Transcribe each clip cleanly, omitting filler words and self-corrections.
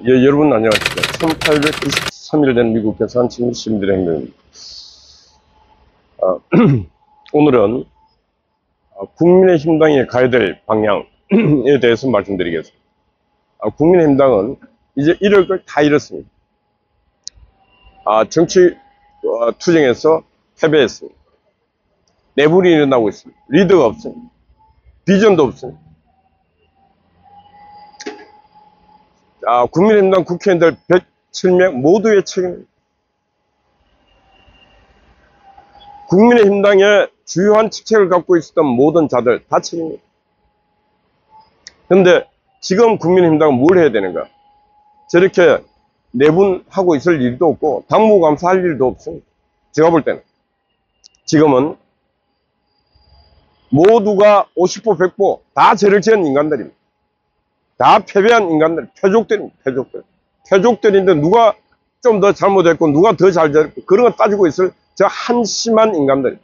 예, 여러분 안녕하십니까. 1893일 된 미국 괴산 시민들의 행동입니다. 오늘은 국민의힘당이 가야 될 방향에 대해서 말씀드리겠습니다. 국민의힘당은 이제 이럴 걸 다 잃었습니다. 정치 투쟁에서 패배했습니다. 내분이 일어나고 있습니다. 리더가 없습니다. 비전도 없습니다. 국민의힘당 국회의원들 107명 모두의 책임입니다. 국민의힘당의 주요한 직책을 갖고 있었던 모든 자들 다 책임입니다. 그런데 지금 국민의힘당은 뭘 해야 되는가? 저렇게 내분하고 있을 일도 없고 당무감사할 일도 없습니다. 제가 볼 때는 지금은 모두가 50보 100보 다 죄를 지은 인간들입니다. 다 패배한 인간들, 패족들입니다. 패족들인데 누가 좀 더 잘못했고 누가 더 잘 됐고 그런 거 따지고 있을 저 한심한 인간들.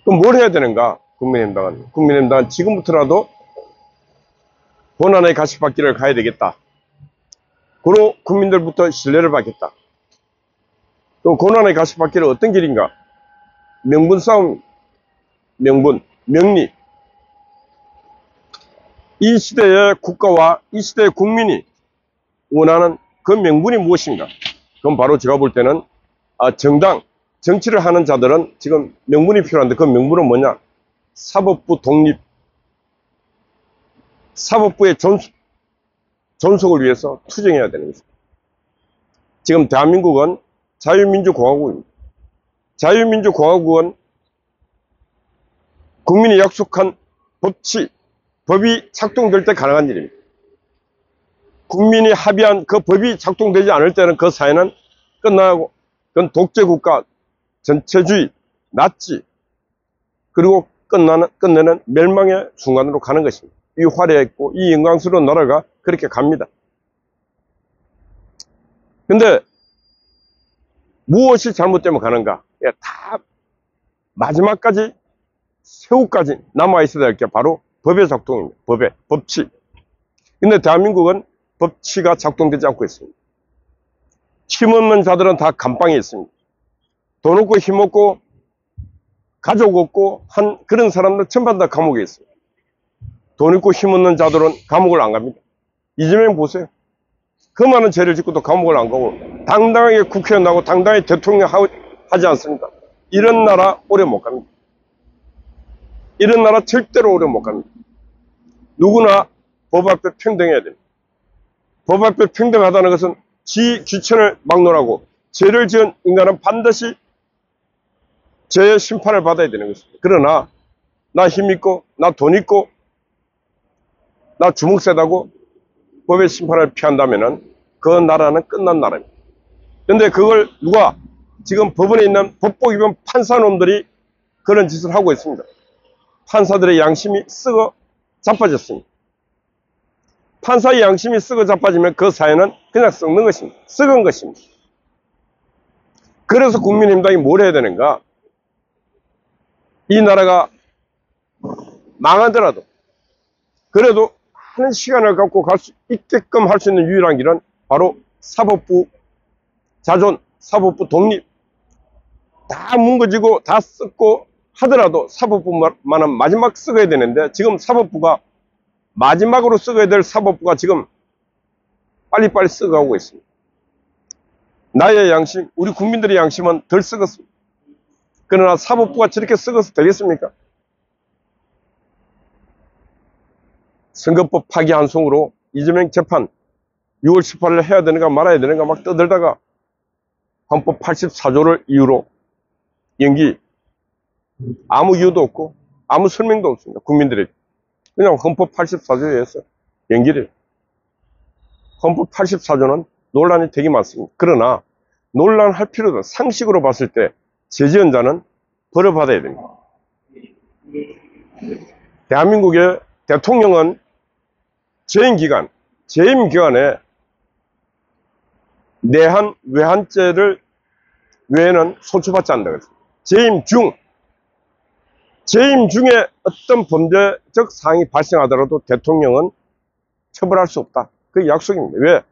그럼 뭘 해야 되는가? 국민의힘당은 지금부터라도 본안의 가시밭길을 가야 되겠다. 그로 국민들부터 신뢰를 받겠다. 또 고난의 가시밭길은 어떤 길인가? 명분 싸움, 명리. 이 시대의 국가와 이 시대의 국민이 원하는 그 명분이 무엇인가? 그럼 바로 제가 볼 때는 정치를 하는 자들은 지금 명분이 필요한데 그 명분은 뭐냐? 사법부 독립, 사법부의 존속을 위해서 투쟁해야 되는 것입니다. 지금 대한민국은 자유민주공화국입니다. 자유민주공화국은 국민이 약속한 법이 작동될 때 가능한 일입니다. 국민이 합의한 그 법이 작동되지 않을 때는 그 사회는 끝나고 그건 독재국가, 전체주의, 나치 그리고 끝내는 멸망의 순간으로 가는 것입니다. 이 화려했고 이 영광스러운 나라가 그렇게 갑니다. 근데 무엇이 잘못되면 가는가? 다 마지막까지 최후까지 남아있어야 될 게 바로 법의 작동입니다. 법치. 근데 대한민국은 법치가 작동되지 않고 있습니다. 힘없는 자들은 다 감방에 있습니다. 돈 없고 힘 없고 가족 없고 한 그런 사람들 전반 다 감옥에 있습니다. 돈 있고 힘 없는 자들은 감옥을 안 갑니다. 이재명 보세요. 그 많은 죄를 짓고도 감옥을 안 가고 당당하게 국회의원 하고 당당하게 대통령 하지 않습니까? 이런 나라 오래 못 갑니다. 이런 나라 절대로 오래 못 갑니다. 누구나 법 앞에 평등해야 됩니다. 법 앞에 평등하다는 것은 지 귀천을 막론하고 죄를 지은 인간은 반드시 죄의 심판을 받아야 되는 것입니다. 그러나 나 힘 있고 나 돈 있고 나 주먹 세다고 법의 심판을 피한다면은 그 나라는 끝난 나라입니다. 그런데 그걸 누가 지금 법원에 있는 법복 입은 판사놈들이 그런 짓을 하고 있습니다. 판사들의 양심이 썩어 자빠졌습니다. 판사의 양심이 썩어 자빠지면 그 사회는 그냥 썩는 것입니다. 썩은 것입니다. 그래서 국민의힘당이 뭘 해야 되는가? 이 나라가 망하더라도 그래도 하는 시간을 갖고 갈 수 있게끔 할 수 있는 유일한 길은 바로 사법부 자존, 사법부 독립. 다 뭉거지고 다 썩고 하더라도 사법부만은 마지막 썩어야 되는데 지금 사법부가 마지막으로 썩어야 될 사법부가 지금 빨리빨리 썩어가고 있습니다. 나의 양심, 우리 국민들의 양심은 덜 썩었습니다. 그러나 사법부가 저렇게 썩어서 되겠습니까? 선거법 파기 한 송으로 이재명 재판 6월 18일 해야 되는가 말아야 되는가 막 떠들다가 헌법 84조를 이유로 연기. 아무 이유도 없고 아무 설명도 없습니다. 국민들에게. 그냥 헌법 84조에 의해서 연기를. 헌법 84조는 논란이 되게 많습니다. 그러나 논란할 필요도 상식으로 봤을 때 죄지은 자는 벌어받아야 됩니다. 대한민국의 대통령은 재임 기간에 내한 외환죄를 외에는 소추받지 않는다고 했습니다. 재임 중에 어떤 범죄적 사항이 발생하더라도 대통령은 처벌할 수 없다. 그 약속입니다. 왜?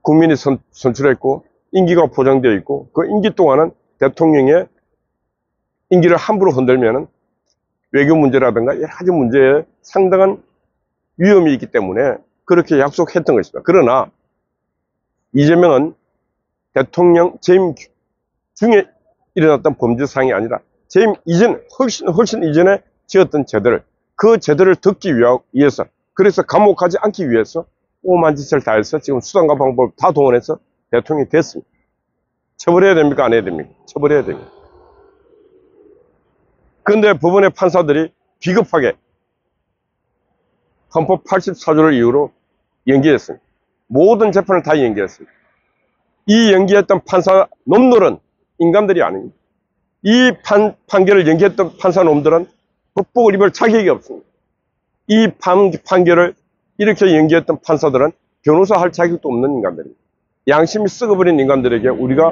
국민이 선출했고 임기가 보장되어 있고 그 임기 동안은 대통령의 임기를 함부로 흔들면은 외교 문제라든가 여러 가지 문제에 상당한 위험이 있기 때문에 그렇게 약속했던 것입니다. 그러나 이재명은 대통령 재임 중에 일어났던 범죄 사항이 아니라 재임 이전 훨씬 이전에 지었던 죄들을 그 죄들을 덮기 위해서 그래서 감옥 가지 않기 위해서 오만 짓을 다 해서 지금 수단과 방법을 다 동원해서 대통령이 됐습니다. 처벌해야 됩니까? 안 해야 됩니까? 처벌해야 됩니다. 그런데 법원의 판사들이 비겁하게 헌법 84조를 이유로 연기했습니다. 모든 재판을 다 연기했습니다. 이 연기했던 판사 놈들은 인간들이 아닙니다. 이 판결을 연기했던 판사 놈들은 법복을 입을 자격이 없습니다. 이 판결을 이렇게 연기했던 판사들은 변호사 할 자격도 없는 인간들입니다. 양심이 썩어버린 인간들에게 우리가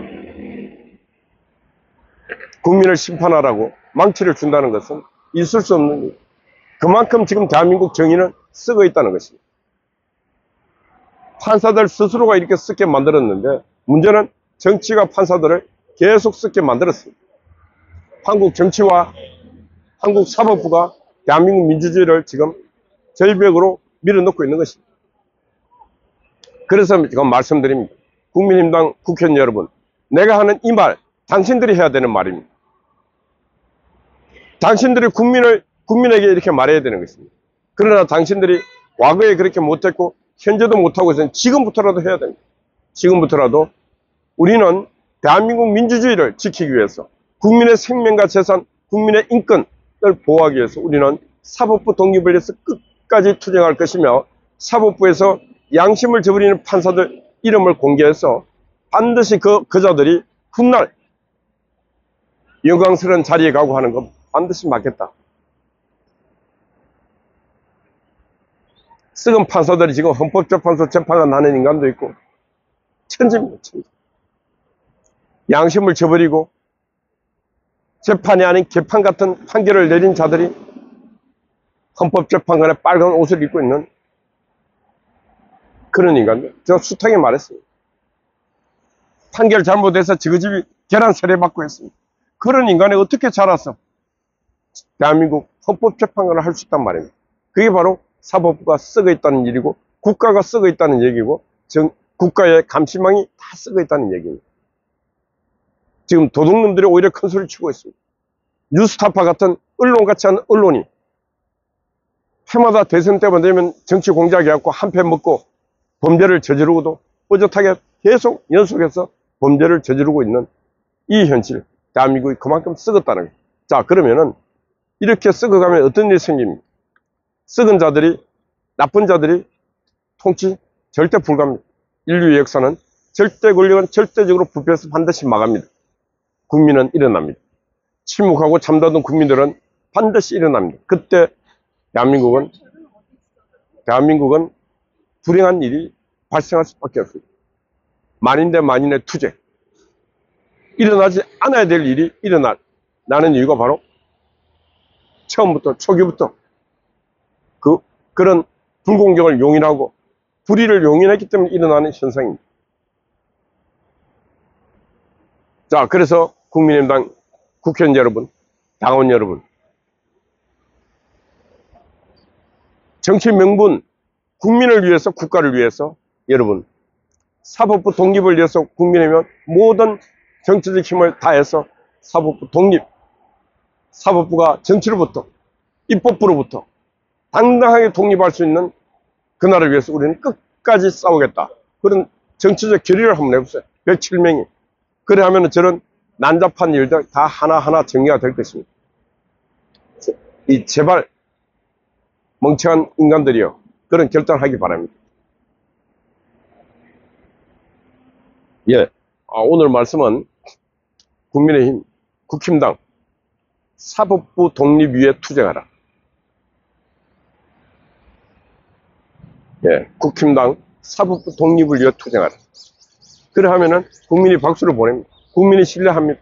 국민을 심판하라고 망치를 준다는 것은 있을 수 없는 일. 그만큼 지금 대한민국 정의는 썩어 있다는 것입니다. 판사들 스스로가 이렇게 썩게 만들었는데 문제는 정치가 판사들을 계속 썩게 만들었습니다. 한국 정치와 한국 사법부가 대한민국 민주주의를 지금 절벽으로 밀어넣고 있는 것입니다. 그래서 지금 말씀드립니다. 국민의힘당 국회의원 여러분, 내가 하는 이 말 당신들이 해야 되는 말입니다. 당신들이 국민에게 이렇게 말해야 되는 것입니다. 그러나 당신들이 과거에 그렇게 못했고 현재도 못하고 있으면 지금부터라도 해야 됩니다. 지금부터라도 우리는 대한민국 민주주의를 지키기 위해서 국민의 생명과 재산, 국민의 인권을 보호하기 위해서 우리는 사법부 독립을 위해서 끝까지 투쟁할 것이며 사법부에서 양심을 저버리는 판사들 이름을 공개해서 반드시 그자들이 훗날 영광스러운 자리에 가고 하는 것 반드시 막겠다. 썩은 판사들이 지금 헌법재판소 재판을 하는 인간도 있고 천지입니다. 천지. 양심을 저버리고 재판이 아닌 개판 같은 판결을 내린 자들이 헌법재판관에 빨간 옷을 입고 있는 그런 인간들. 제가 숱하게 말했습니다. 판결 잘못해서 지그집이 계란 세례받고 했습니다. 그런 인간이 어떻게 자라서 대한민국 헌법재판관을 할 수 있단 말입니다. 그게 바로 사법부가 썩어 있다는 일이고 국가가 썩어 있다는 얘기고 국가의 감시망이 다 썩어 있다는 얘기입니다. 지금 도둑놈들이 오히려 큰 소리 치고 있습니다. 뉴스타파 같은 언론같이 하는 언론이 해마다 대선 때만 되면 정치 공작해갖고 한 패 먹고 범죄를 저지르고도 뿌듯하게 계속 연속해서 범죄를 저지르고 있는 이 현실, 대한민국이 그만큼 썩었다는 거예요. 자, 그러면은 이렇게 썩어가면 어떤 일이 생깁니까? 썩은 자들이, 나쁜 자들이 통치 절대 불가합니다. 인류의 역사는 절대 권력은 절대적으로 부패해서 반드시 망합니다. 국민은 일어납니다. 침묵하고 잠자던 국민들은 반드시 일어납니다. 그때 대한민국은 불행한 일이 발생할 수밖에 없습니다. 만인 대 만인의 투쟁. 일어나지 않아야 될 일이 일어나는 이유가 바로 처음부터, 초기부터 그런 불공정을 용인하고 불의를 용인했기 때문에 일어나는 현상입니다. 자, 그래서 국민의힘당 국회의원 여러분, 당원 여러분, 정치 명분, 국민을 위해서, 국가를 위해서 여러분, 사법부 독립을 위해서 국민의힘은 모든 정치적 힘을 다해서 사법부 독립, 사법부가 정치로부터, 입법부로부터 당당하게 독립할 수 있는 그날을 위해서 우리는 끝까지 싸우겠다. 그런 정치적 결의를 한번 해보세요. 107명이. 그래 하면은 저런 난잡한 일들 다 하나하나 정리가 될 것입니다. 제발 멍청한 인간들이요. 그런 결단을 하기 바랍니다. 예. 오늘 말씀은 국민의힘, 국힘당 사법부 독립 위에 투쟁하라. 예. 국힘당 사법부 독립을 위해 투쟁하라. 그래 하면은 국민이 박수를 보냅니다. 국민이 신뢰합니다.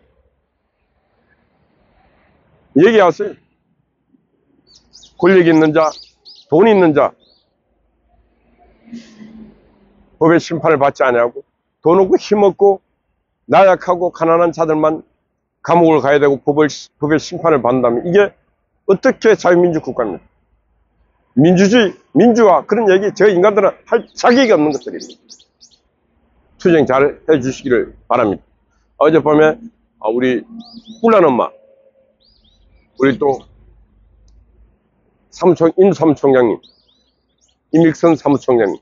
얘기하세요. 권력 있는 자, 돈 있는 자, 법의 심판을 받지 아니하고 돈 없고 힘없고 나약하고 가난한 자들만 감옥을 가야 되고 법의 심판을 받는다면 이게 어떻게 자유민주 국가입니까? 민주주의, 민주화 그런 얘기 저 인간들은 할 자격이 없는 것들입니다. 투쟁 잘 해주시기를 바랍니다. 어젯밤에 우리 꿀란 엄마, 우리 또 임 사무총장님, 임익선 사무총장님,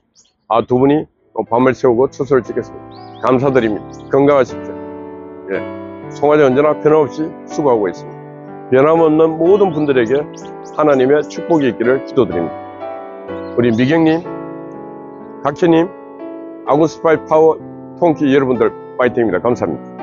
두 분이 밤을 새우고 초소를 찍겠습니다. 감사드립니다. 건강하십시오. 예. 송화제 언제나 변함없이 수고하고 있습니다. 변함없는 모든 분들에게 하나님의 축복이 있기를 기도드립니다. 우리 미경님, 각희님, 아구스파이 파워 통키 여러분들 파이팅입니다. 감사합니다.